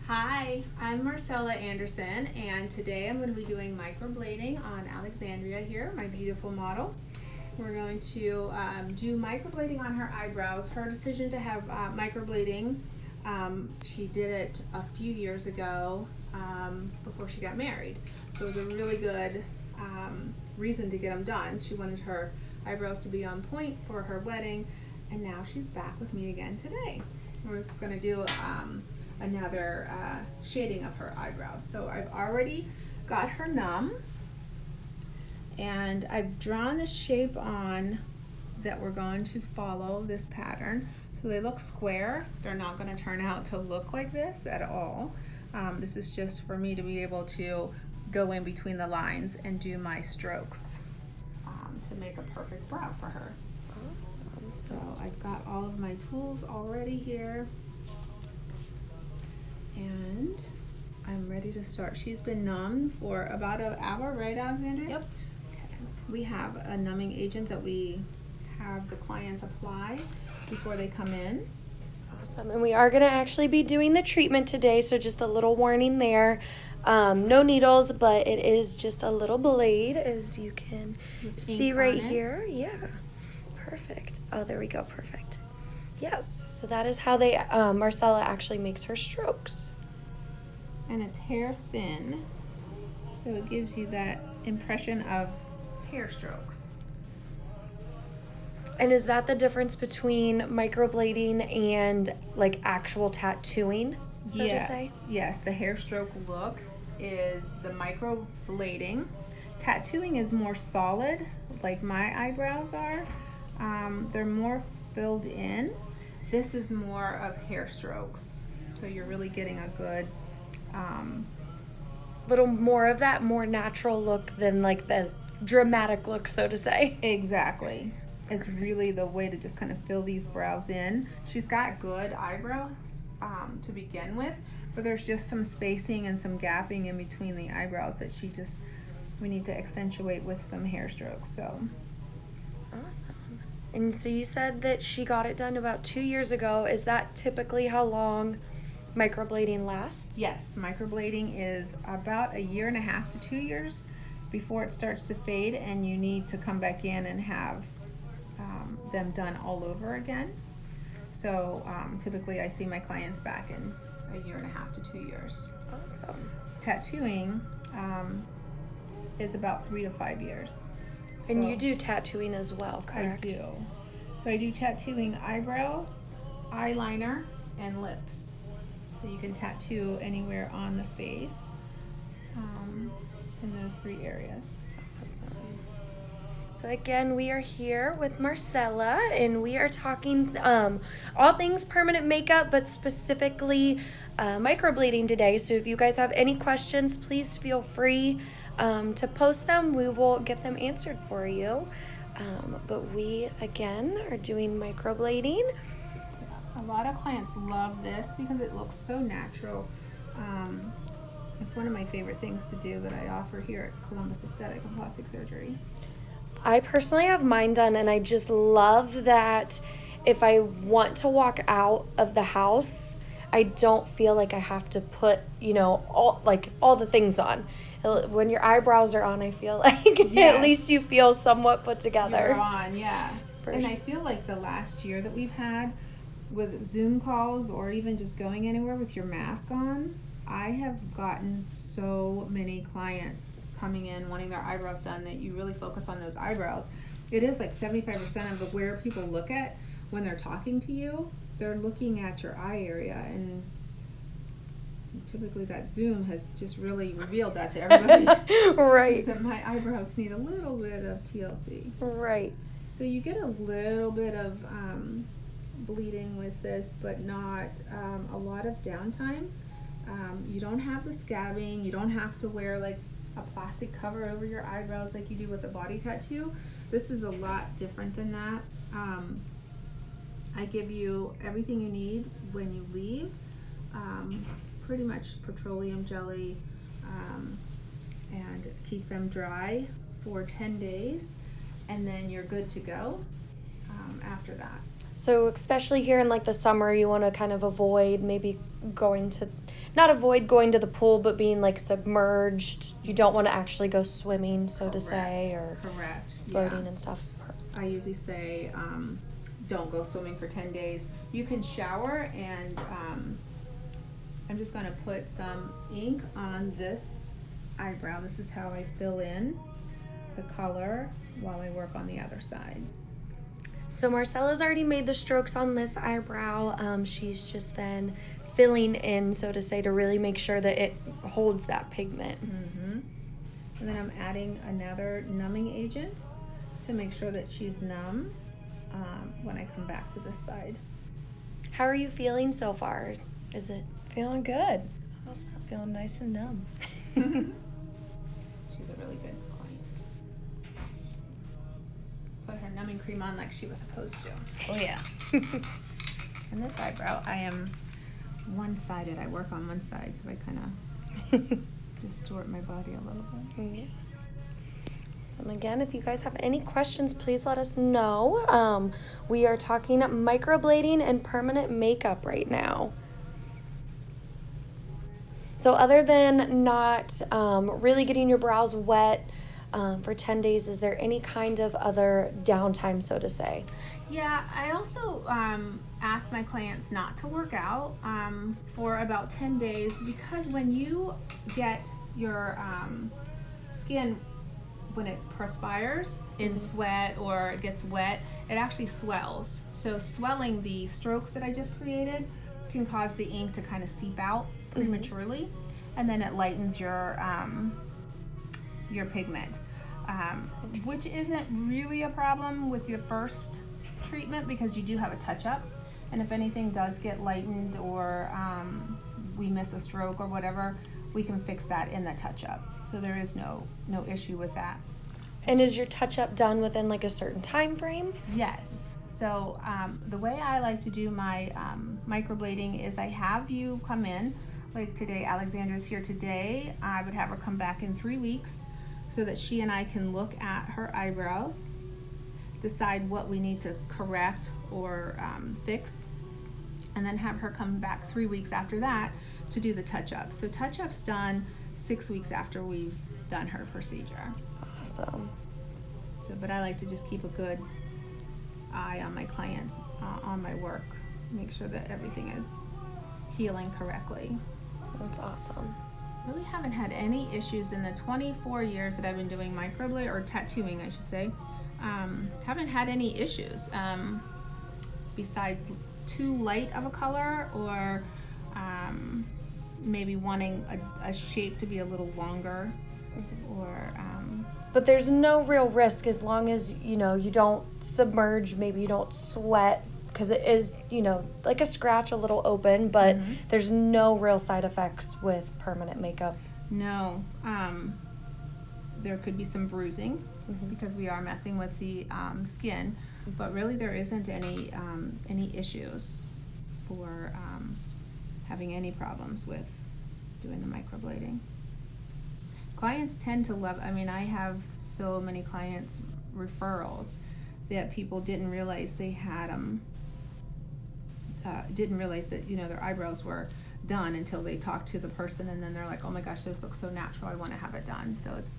Hi, I'm Marcella Anderson, and today I'm going to be doing microblading on Alexandria here, my beautiful model. We're going to do microblading on her eyebrows. Her decision to have microblading, she did it a few years ago before she got married. So it was a really good reason to get them done. She wanted her eyebrows to be on point for her wedding, and now she's back with me again today. We're just going to do another shading of her eyebrows. So I've already got her numb, and I've drawn the shape on that we're going to follow this pattern. So they look square. They're not going to turn out to look like this at all. This is just for me to be able to go in between the lines and do my strokes to make a perfect brow for her. Awesome. So I've got all of my tools already here, and I'm ready to start. She's been numb for about an hour, right, Alexandria? Yep. Okay. We have a numbing agent that we have the clients apply before they come in. Awesome. And we are going to actually be doing the treatment today, so just a little warning there. No needles, but it is just a little blade, as you can see right here. Yeah. Perfect. Oh, there we go. Perfect. Yes. So that is how they Marcella actually makes her strokes. And it's hair thin, so it gives you that impression of hair strokes. And is that the difference between microblading and like actual tattooing, so to say? Yes, the hair stroke look is the microblading. Tattooing is more solid, like my eyebrows are. They're more filled in. This is more of hair strokes, so you're really getting a good little more of that more natural look than like the dramatic look, so to say. Exactly. It's really the way to just kind of fill these brows in. She's got good eyebrows to begin with, but there's just some spacing and some gapping in between the eyebrows that we need to accentuate with some hair strokes. So awesome. And so you said that she got it done about 2 years ago. Is that typically how long microblading lasts? Yes, microblading is about 1.5 to 2 years before it starts to fade, and you need to come back in and have them done all over again. So typically I see my clients back in 1.5 to 2 years. Awesome. Tattooing is about 3 to 5 years. And you do tattooing as well, correct? I do. So I do tattooing eyebrows, eyeliner, and lips. So you can tattoo anywhere on the face in those 3 areas. Awesome. So again, we are here with Marcella, and we are talking all things permanent makeup, but specifically microblading today. So if you guys have any questions, please feel free to post them. We will get them answered for you. But we, again, are doing microblading. A lot of clients love this because it looks so natural. It's one of my favorite things to do that I offer here at Columbus Aesthetic and Plastic Surgery. I personally have mine done, and I just love that if I want to walk out of the house, I don't feel like I have to put, all the things on. When your eyebrows are on, I feel like at least you feel somewhat put together. You're on, yeah. And I feel like the last year that we've had with Zoom calls or even just going anywhere with your mask on, I have gotten so many clients coming in wanting their eyebrows done that you really focus on those eyebrows. It is like 75% of where people look at when they're talking to you, they're looking at your eye area, and typically that Zoom has just really revealed that to everybody. Right. That my eyebrows need a little bit of TLC. Right. So you get a little bit of bleeding with this, but not a lot of downtime. You don't have the scabbing. You don't have to wear like a plastic cover over your eyebrows like you do with a body tattoo. This is a lot different than that. I give you everything you need when you leave. Pretty much petroleum jelly, and keep them dry for 10 days, and then you're good to go after that. So especially here in like the summer, you want to kind of avoid maybe not avoid going to the pool, but being like submerged. You don't want to actually go swimming, so to say, or Correct. floating Yeah. and stuff. I usually say don't go swimming for 10 days. You can shower, and I'm just going to put some ink on this eyebrow. This is how I fill in the color while I work on the other side. So Marcella's already made the strokes on this eyebrow. She's just then filling in, so to say, to really make sure that it holds that pigment. Mm-hmm. And then I'm adding another numbing agent to make sure that she's numb when I come back to this side. How are you feeling so far? Is it Feeling good. awesome? Feeling nice and numb. She's a really good client. Put her numbing cream on like she was supposed to. Oh yeah. And this eyebrow, I am one-sided. I work on one side, so I kind of distort my body a little bit. Yeah. So again, if you guys have any questions, please let us know. We are talking microblading and permanent makeup right now. So other than not really getting your brows wet for 10 days, is there any kind of other downtime, so to say? Yeah, I also ask my clients not to work out for about 10 days, because when you get your skin, when it perspires in sweat or it gets wet, it actually swells. So swelling, the strokes that I just created, can cause the ink to kind of seep out prematurely, and then it lightens your pigment, which isn't really a problem with your first treatment, because you do have a touch-up, and if anything does get lightened or we miss a stroke or whatever, we can fix that in the touch-up. So there is no issue with that. And is your touch-up done within like a certain time frame? Yes. So the way I like to do my microblading is I have you come in, like today, Alexandra's here today. I would have her come back in 3 weeks so that she and I can look at her eyebrows, decide what we need to correct or fix, and then have her come back 3 weeks after that to do the touch-up. So touch-up's done 6 weeks after we've done her procedure. Awesome. So, but I like to just keep a good eye on my clients, on my work, make sure that everything is healing correctly. That's awesome. Really haven't had any issues in the 24 years that I've been doing microblading, or tattooing I should say. Haven't had any issues besides too light of a color, or maybe wanting a shape to be a little longer, or But there's no real risk as long as, you don't submerge, maybe you don't sweat, because it is, like a scratch, a little open, but there's no real side effects with permanent makeup. no. There could be some bruising because we are messing with the skin, but really there isn't any issues for having any problems with doing the microblading. Clients tend to love, I have so many clients referrals that people didn't realize they had didn't realize that their eyebrows were done until they talked to the person, and then they're like, oh my gosh, this looks so natural, I want to have it done. So it's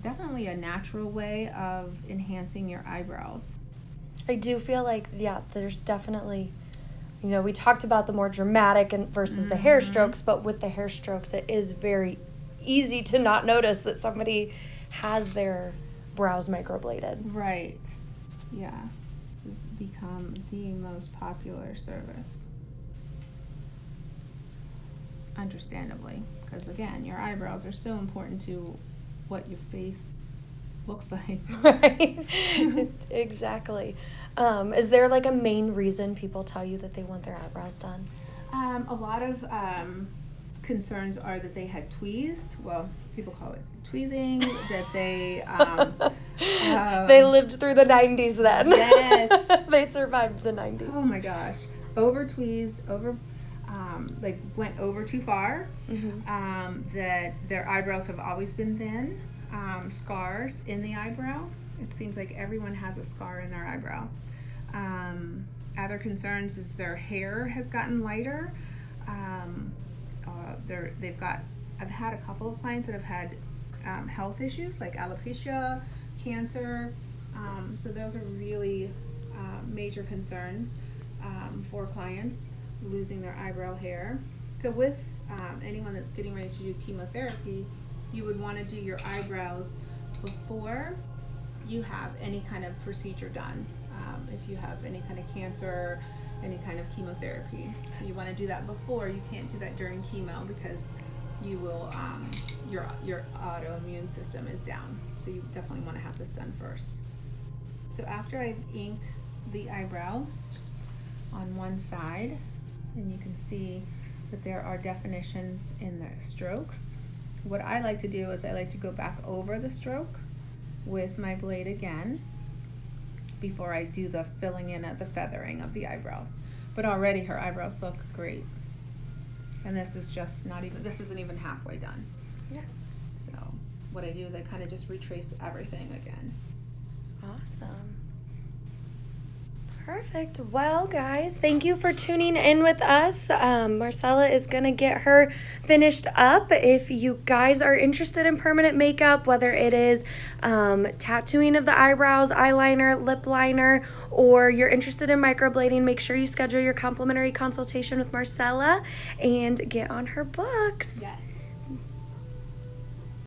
definitely a natural way of enhancing your eyebrows. I do feel like, there's definitely, we talked about the more dramatic and versus the hair strokes, but with the hair strokes, it is very easy to not notice that somebody has their brows microbladed. Right. Yeah. This has become the most popular service. Understandably, because again, your eyebrows are so important to what your face looks like. Right. Exactly. Is there like a main reason people tell you that they want their eyebrows done? A lot of concerns are that they had tweezed. Well, people call it tweezing. That they they lived through the 90s then. Yes. They survived the 90s. Oh my gosh, over tweezed, went over too far. That their eyebrows have always been thin. Scars in the eyebrow. It seems like everyone has a scar in their eyebrow. other concerns is their hair has gotten lighter. I've had a couple of clients that have had health issues like alopecia, cancer. So those are really major concerns for clients losing their eyebrow hair. So with anyone that's getting ready to do chemotherapy, you would want to do your eyebrows before you have any kind of procedure done. If you have any kind of cancer, any kind of chemotherapy, so you want to do that before. You can't do that during chemo because you will your autoimmune system is down. So you definitely want to have this done first. So after I've inked the eyebrow on one side, and you can see that there are definitions in the strokes. What I like to do is I like to go back over the stroke with my blade again before I do the filling in of the feathering of the eyebrows. But already her eyebrows look great. And this is just this isn't even halfway done. Yes. So what I do is I kind of just retrace everything again. Awesome. Perfect. Well, guys, thank you for tuning in with us. Marcella is going to get her finished up. If you guys are interested in permanent makeup, whether it is tattooing of the eyebrows, eyeliner, lip liner, or you're interested in microblading, make sure you schedule your complimentary consultation with Marcella and get on her books. Yes.